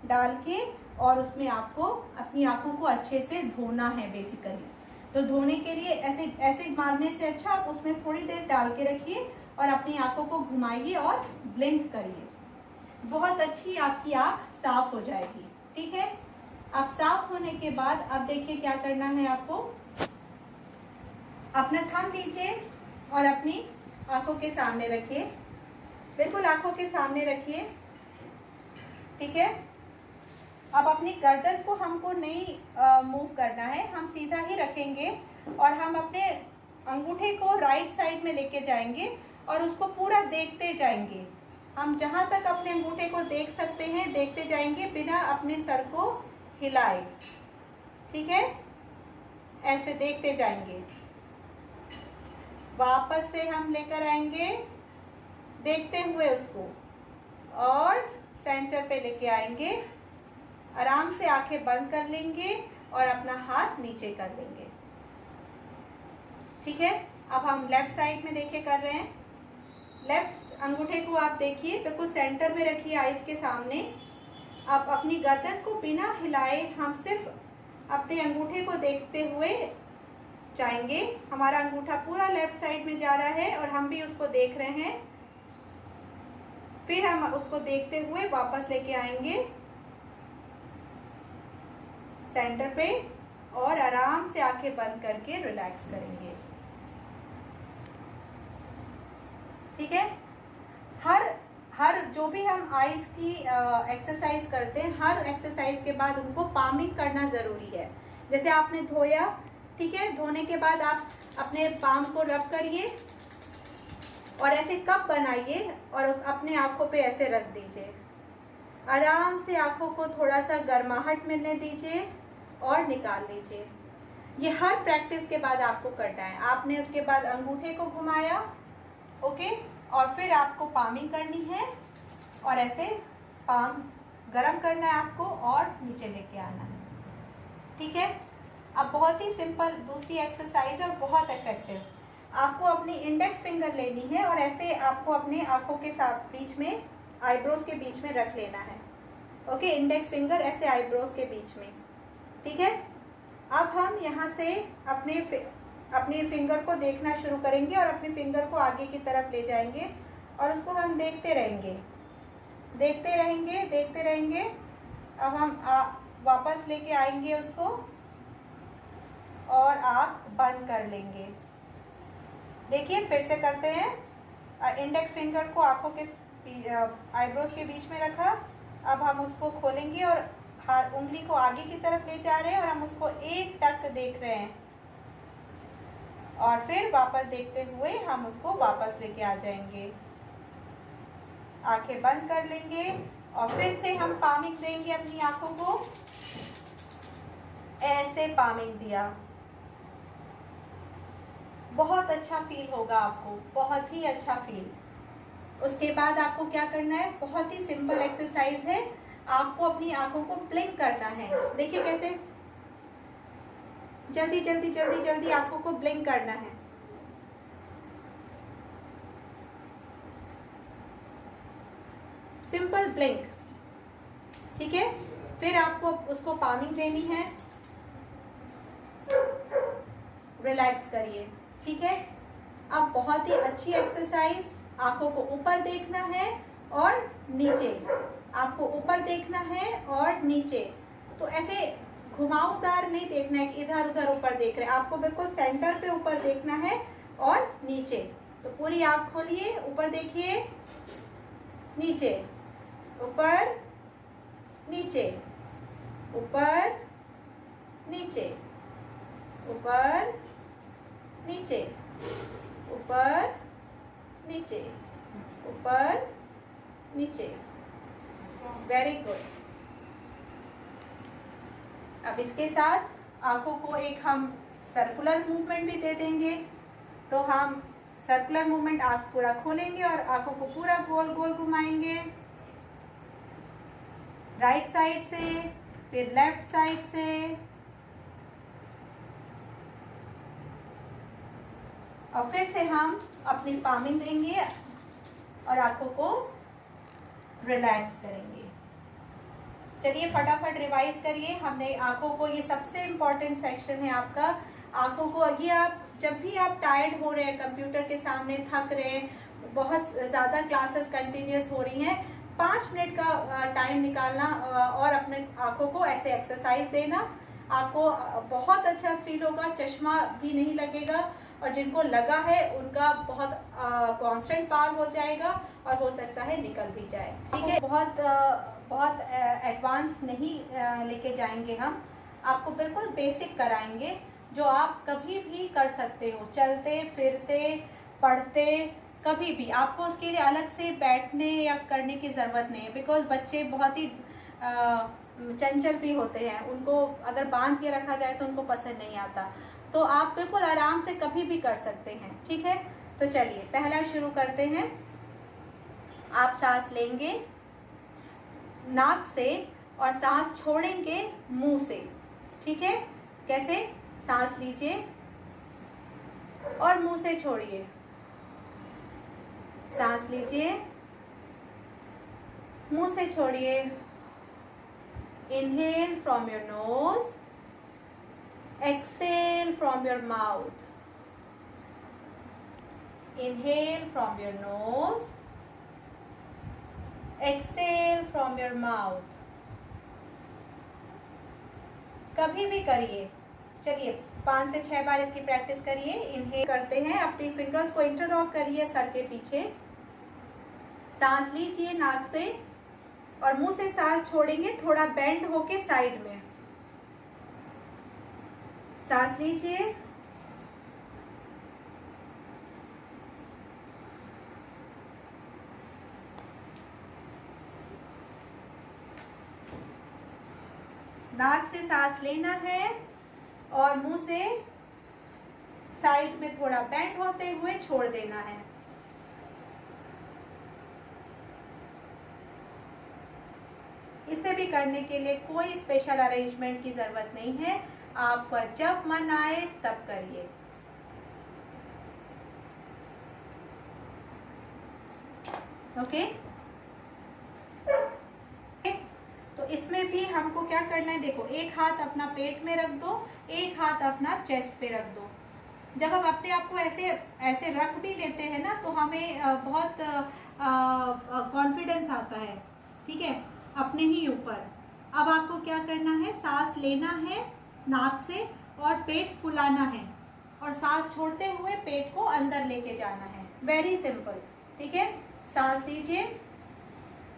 Speaker 1: डाल के, और उसमें आपको अपनी आँखों को अच्छे से धोना है बेसिकली। तो धोने के लिए ऐसे ऐसे मारने से अच्छा आप उसमें थोड़ी देर डाल के रखिए और अपनी आँखों को घुमाइए और ब्लिंक करिए। बहुत अच्छी आपकी आँख साफ हो जाएगी। ठीक है, अब साफ होने के बाद अब देखिए क्या करना है आपको। अपना थंब लीजिए और अपनी आंखों के सामने रखिए, बिल्कुल आंखों के सामने रखिए। ठीक है, अब अपनी गर्दन को हमको नहीं मूव करना है, हम सीधा ही रखेंगे और हम अपने अंगूठे को राइट साइड में लेके जाएंगे और उसको पूरा देखते जाएंगे। हम जहाँ तक अपने अंगूठे को देख सकते हैं देखते जाएंगे बिना अपने सर को हिलाए। ठीक है, ऐसे देखते जाएंगे। वापस से हम लेकर आएंगे देखते हुए उसको, और सेंटर पे लेके आएंगे। आराम से आंखें बंद कर लेंगे और अपना हाथ नीचे कर लेंगे। ठीक है, अब हम लेफ्ट साइड में देखे कर रहे हैं। लेफ्ट अंगूठे को आप देखिए बिल्कुल सेंटर में रखिए आइस के सामने। आप अपनी गर्दन को बिना हिलाए हम सिर्फ अपने अंगूठे को देखते हुए जाएंगे। हमारा अंगूठा पूरा लेफ्ट साइड में जा रहा है और हम भी उसको देख रहे हैं। फिर हम उसको देखते हुए वापस लेके आएंगे सेंटर पे और आराम से आंखें बंद करके रिलैक्स करेंगे। ठीक है, हर जो भी हम आइज़ की एक्सरसाइज करते हैं, हर एक्सरसाइज के बाद उनको पामिंग करना ज़रूरी है। जैसे आपने धोया, ठीक है, धोने के बाद आप अपने पाम को रब करिए और ऐसे कप बनाइए और अपने आँखों पे ऐसे रख दीजिए। आराम से आँखों को थोड़ा सा गर्माहट मिलने दीजिए और निकाल लीजिए। ये हर प्रैक्टिस के बाद आपको करना है। आपने उसके बाद अंगूठे को घुमाया, ओके, और फिर आपको पामिंग करनी है और ऐसे पाम गरम करना है आपको और नीचे लेके आना है, ठीक है। अब बहुत ही सिंपल दूसरी एक्सरसाइज और बहुत इफेक्टिव। आपको अपनी इंडेक्स फिंगर लेनी है और ऐसे आपको अपने आँखों के साथ बीच में, आईब्रोज के बीच में रख लेना है, ओके। इंडेक्स फिंगर ऐसे आईब्रोज के बीच में, ठीक है। अब हम यहाँ से अपने फिंगर को देखना शुरू करेंगे और अपने फिंगर को आगे की तरफ ले जाएंगे और उसको हम देखते रहेंगे, देखते रहेंगे, देखते रहेंगे। अब हम वापस लेके आएंगे उसको और आँख बंद कर लेंगे। देखिए फिर से करते हैं। इंडेक्स फिंगर को आँखों के आईब्रोज के बीच में रखा। अब हम उसको खोलेंगे और उंगली को आगे की तरफ ले जा रहे हैं और हम उसको एक टक देख रहे हैं और फिर वापस देखते हुए हम उसको वापस लेके आ जाएंगे। आंखें बंद कर लेंगे और फिर से हम पामिंग देंगे अपनी आंखों को, ऐसे पामिंग दिया। बहुत अच्छा फील होगा आपको, बहुत ही अच्छा फील। उसके बाद आपको क्या करना है, बहुत ही सिंपल एक्सरसाइज है। आपको अपनी आंखों को ब्लिंक करना है। देखिए कैसे, जल्दी जल्दी जल्दी जल्दी आंखों को ब्लिंक करना है। सिंपल ब्लिंक, ठीक है। फिर आपको उसको पामिंग देनी है। रिलैक्स करिए, ठीक है। अब बहुत ही अच्छी एक्सरसाइज। आंखों को ऊपर देखना है और नीचे, आपको ऊपर देखना है और नीचे। तो ऐसे घुमावदार नहीं देखना है कि इधर उधर ऊपर देख रहे हैं, आपको बिल्कुल सेंटर पे ऊपर देखना है और नीचे। तो पूरी आँख खोलिए, ऊपर देखिए, नीचे, ऊपर, नीचे, ऊपर, नीचे, ऊपर, नीचे, ऊपर, नीचे, ऊपर, नीचे। Very good. अब इसके साथ आंखों को एक हम सर्कुलर मूवमेंट भी दे देंगे। तो हम सर्कुलर मूवमेंट, आंख पूरा खोलेंगे और आंखों को पूरा गोल गोल घुमाएंगे, राइट साइड से, फिर लेफ्ट साइड से, और फिर से हम अपनी पामिंग देंगे और आंखों को रिलैक्स करेंगे। चलिए फटाफट रिवाइज करिए। हमने आंखों को, ये सबसे इम्पॉर्टेंट सेक्शन है आपका। आंखों को, ये आप जब भी आप टायर्ड हो रहे हैं, कंप्यूटर के सामने थक रहे हैं, बहुत ज़्यादा क्लासेस कंटिन्यूस हो रही हैं, 5 मिनट का टाइम निकालना और अपने आंखों को ऐसे एक्सरसाइज देना। आपको बहुत अच्छा फील होगा, चश्मा भी नहीं लगेगा और जिनको लगा है उनका बहुत कांस्टेंट पार हो जाएगा और हो सकता है निकल भी जाए, ठीक है। बहुत एडवांस नहीं लेके जाएंगे हम, आपको बिल्कुल बेसिक कराएंगे जो आप कभी भी कर सकते हो, चलते फिरते पढ़ते कभी भी। आपको उसके लिए अलग से बैठने या करने की ज़रूरत नहीं है, बिकॉज बच्चे बहुत ही चंचल भी होते हैं, उनको अगर बांध के रखा जाए तो उनको पसंद नहीं आता। तो आप बिल्कुल आराम से कभी भी कर सकते हैं, ठीक है। तो चलिए पहला शुरू करते हैं। आप सांस लेंगे नाक से और सांस छोड़ेंगे मुंह से, ठीक है। कैसे, सांस लीजिए और मुंह से छोड़िए, सांस लीजिए, मुंह से छोड़िए। Inhale from your nose, exhale from your mouth. Inhale from your nose, exhale from your mouth. कभी भी करिए। चलिए 5 से 6 बार इसकी प्रैक्टिस करिए। इनहेल करते हैं, अपनी फिंगर्स को इंटरलॉक करिए सर के पीछे, सांस लीजिए नाक से और मुंह से सांस छोड़ेंगे, थोड़ा बेंड होके साइड में। सांस लीजिए, नाक से सांस लेना है और मुंह से साइड में थोड़ा बेंड होते हुए छोड़ देना है। इसे भी करने के लिए कोई स्पेशल अरेंजमेंट की जरूरत नहीं है, आपका जब मन आए तब करिए। ओके, तो इसमें भी हमको क्या करना है, देखो एक हाथ अपना पेट में रख दो, एक हाथ अपना चेस्ट पे रख दो। जब हम अपने आप को ऐसे ऐसे रख भी लेते हैं ना, तो हमें बहुत कॉन्फिडेंस आता है, ठीक है, अपने ही ऊपर। अब आपको क्या करना है, सांस लेना है नाक से और पेट फुलाना है और सांस छोड़ते हुए पेट को अंदर लेके जाना है। वेरी सिंपल, ठीक है। सांस लीजिए,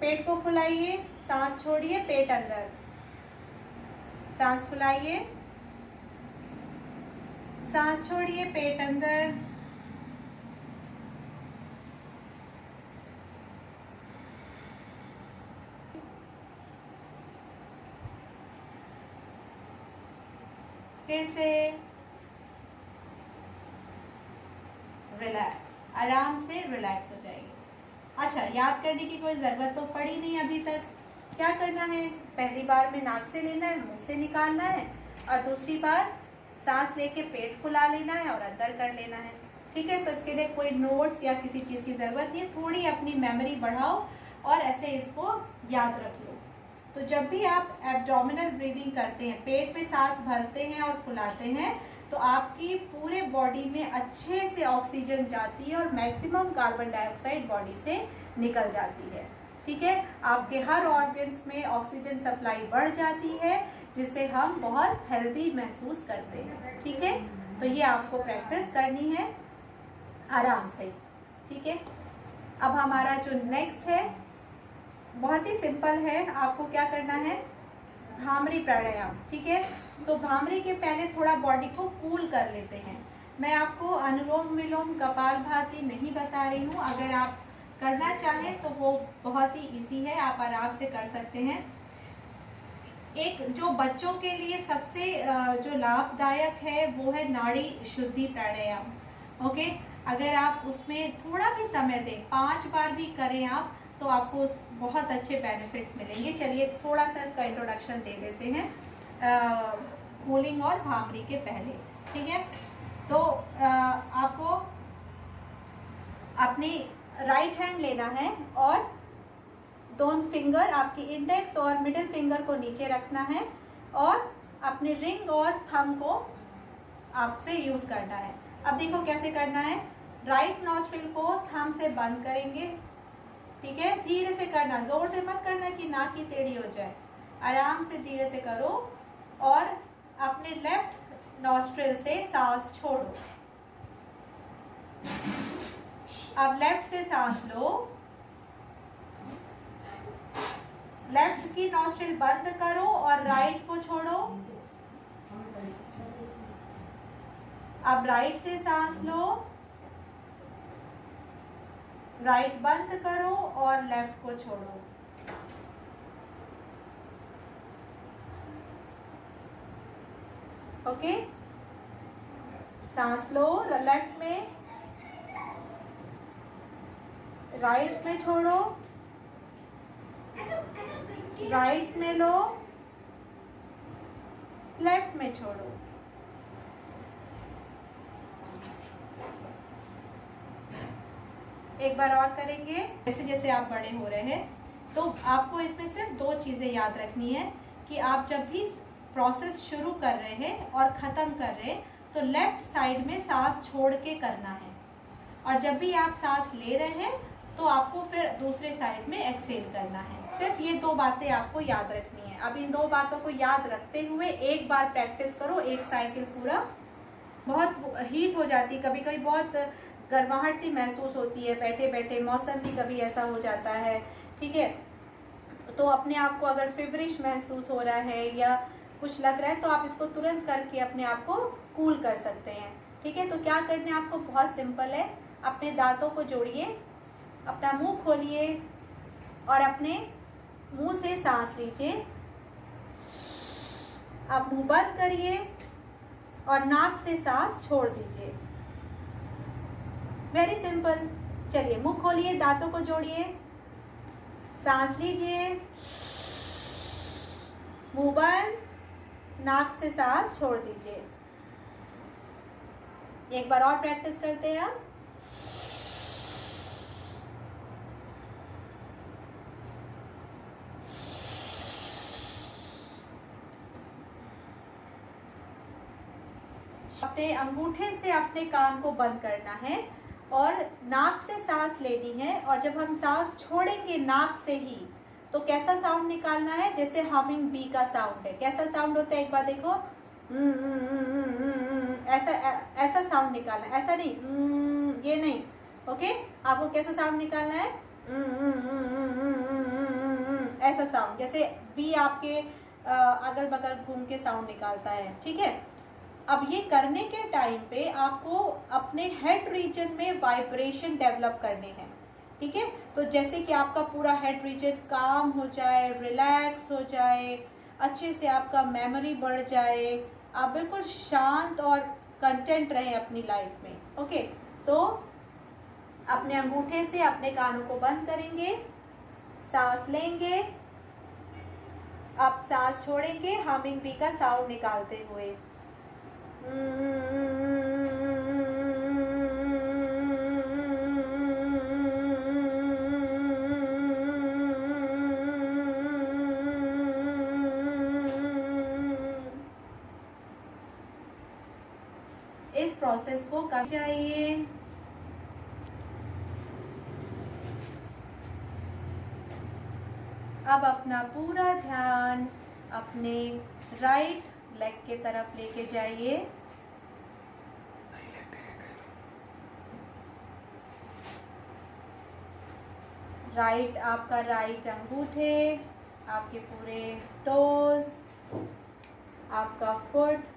Speaker 1: पेट को फुलाइए, सांस छोड़िए, पेट अंदर, सांस फुलाइए, सांस छोड़िए, पेट अंदर, फिर से रिलैक्स, आराम से रिलैक्स हो जाएगी। अच्छा, याद करने की कोई ज़रूरत तो पड़ी नहीं अभी तक। क्या करना है, पहली बार में नाक से लेना है, मुंह से निकालना है, और दूसरी बार सांस लेके पेट फुला लेना है और अंदर कर लेना है, ठीक है। तो इसके लिए कोई नोट्स या किसी चीज़ की ज़रूरत नहीं है, थोड़ी अपनी मेमोरी बढ़ाओ और ऐसे इसको याद रख लो। तो जब भी आप एब्डोमिनल ब्रीदिंग करते हैं, पेट में सांस भरते हैं और फुलाते हैं, तो आपकी पूरे बॉडी में अच्छे से ऑक्सीजन जाती है और मैक्सिमम कार्बन डाइऑक्साइड बॉडी से निकल जाती है, ठीक है। आपके हर ऑर्गन्स में ऑक्सीजन सप्लाई बढ़ जाती है, जिससे हम बहुत हेल्दी महसूस करते हैं, ठीक है। तो ये आपको प्रैक्टिस करनी है आराम से, ठीक है। अब हमारा जो नेक्स्ट है बहुत ही सिंपल है। आपको क्या करना है, भ्रामरी प्राणायाम, ठीक है। तो भ्रामरी के पहले थोड़ा बॉडी को कूल कर लेते हैं। मैं आपको अनुलोम विलोम कपालभाति नहीं बता रही हूँ, अगर आप करना चाहें तो वो बहुत ही इजी है, आप आराम से कर सकते हैं। एक जो बच्चों के लिए सबसे जो लाभदायक है वो है नाड़ी शुद्धि प्राणायाम, ओके। अगर आप उसमें थोड़ा भी समय दें, 5 बार भी करें आप, तो आपको बहुत अच्छे बेनिफिट्स मिलेंगे। चलिए थोड़ा सा इसका इंट्रोडक्शन दे देते हैं कूलिंग और भ्रामरी के पहले, ठीक है। तो आपको अपनी राइट हैंड लेना है और दोनों फिंगर, आपकी इंडेक्स और मिडिल फिंगर को नीचे रखना है और अपने रिंग और थंब को आपसे यूज करना है। अब देखो कैसे करना है, राइट नॉस्ट्रिल को थंब से बंद करेंगे, ठीक है। धीरे से करना, जोर से मत करना कि नाक की टेढ़ी हो जाए, आराम से धीरे से करो और अपने लेफ्ट नॉस्ट्रिल से सांस छोड़ो। अब लेफ्ट से सांस लो, लेफ्ट की नॉस्ट्रिल बंद करो और राइट को छोड़ो। अब राइट से सांस लो, राइट बंद करो और लेफ्ट को छोड़ो। ओके, सांस लो लेफ्ट में, राइट में छोड़ो, राइट में लो, लेफ्ट में छोड़ो। एक बार और करेंगे। जैसे जैसे आप बड़े हो रहे हैं, तो आपको इसमें सिर्फ 2 चीज़ें याद रखनी है कि आप जब भी प्रोसेस शुरू कर रहे हैं और ख़त्म कर रहे हैं, तो लेफ्ट साइड में सांस छोड़ के करना है, और जब भी आप सांस ले रहे हैं तो आपको फिर दूसरे साइड में एक्सेल करना है। सिर्फ ये 2 बातें आपको याद रखनी है। अब इन 2 बातों को याद रखते हुए एक बार प्रैक्टिस करो, एक साइकिल पूरा। बहुत हीट हो जाती, कभी कभी बहुत गर्माहट सी महसूस होती है बैठे बैठे, मौसम भी कभी ऐसा हो जाता है, ठीक है, तो अपने आप को अगर फेवरिश महसूस हो रहा है या कुछ लग रहा है तो आप इसको तुरंत करके अपने आप को कूल कर सकते हैं, ठीक है। तो क्या करना है आपको, बहुत सिंपल है, अपने दांतों को जोड़िए, अपना मुंह खोलिए और अपने मुंह से सांस लीजिए। आप मुंह बंद करिए और नाक से सांस छोड़ दीजिए। Very simple. चलिए मुंह खोलिए, दांतों को जोड़िए, सांस लीजिए, मुंह बंद, नाक से सांस छोड़ दीजिए। एक बार और प्रैक्टिस करते हैं हम। अपने अंगूठे से अपने कान को बंद करना है और नाक से सांस लेनी है, और जब हम सांस छोड़ेंगे नाक से ही तो कैसा साउंड निकालना है, जैसे हमिंग बी का साउंड है। कैसा साउंड होता है एक बार देखो, ऐसा साउंड निकालना है, ऐसा नहीं ये नहीं, ओके। आपको कैसा साउंड निकालना है, ऐसा साउंड, जैसे बी आपके अगल बगल घूम के साउंड निकालता है, ठीक है। अब ये करने के टाइम पे आपको अपने हेड रीजन में वाइब्रेशन डेवलप करने हैं, ठीक है। तो जैसे कि आपका पूरा हेड रीजन काम हो जाए, रिलैक्स हो जाए, अच्छे से आपका मेमोरी बढ़ जाए, आप बिल्कुल शांत और कंटेंट रहें अपनी लाइफ में, ओके। तो अपने अंगूठे से अपने कानों को बंद करेंगे, सांस लेंगे, आप सांस छोड़ेंगे हमिंग बी का साउंड निकालते हुए। इस प्रोसेस को करना चाहिए। अब अपना पूरा ध्यान अपने राइट लेग के तरफ लेके जाइए। राइट, आपका राइट अंगूठे, आपके पूरे टोज, आपका फुट,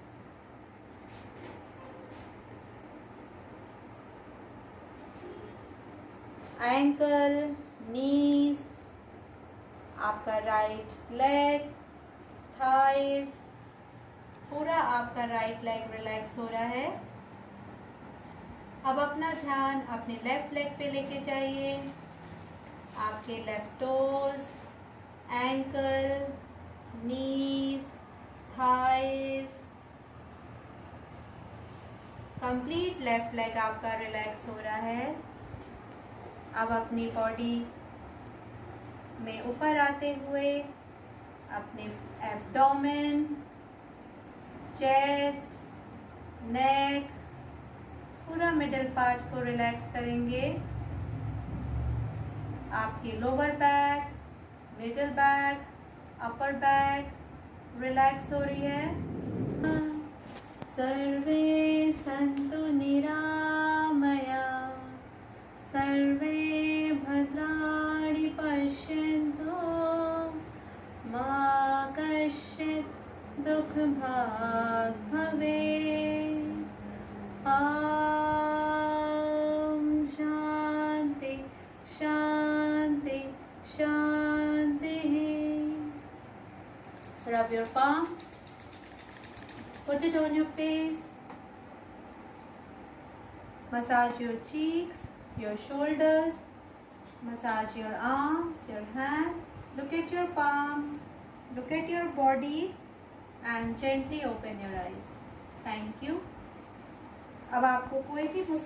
Speaker 1: एंकल, नीज, आपका राइट लेग, थाइज, पूरा आपका राइट लेग रिलैक्स हो रहा है। अब अपना ध्यान अपने लेफ्ट लेग पे लेके जाइए। आपके लेफ्ट टोज, एंकल, नीज, थाइज, कंप्लीट लेफ्ट लेग आपका रिलैक्स हो रहा है। अब अपनी बॉडी में ऊपर आते हुए अपने एब्डोमेन, चेस्ट, नेक, पूरा मिडिल पार्ट को रिलैक्स करेंगे। आपकी lower back, middle back, upper back relax हो रही है। सर्वे सन्तु निरामया, सर्वे भद्राणि पश्यन्तु, मा कश्चित् दुःखभाग् भवेत्। शांति शांति शांति। Rub your palms, put it on your face, massage your cheeks, your shoulders, massage your arms, your hand. Look at your palms, look at your body and gently open your eyes. Thank you. अब आपको कोई भी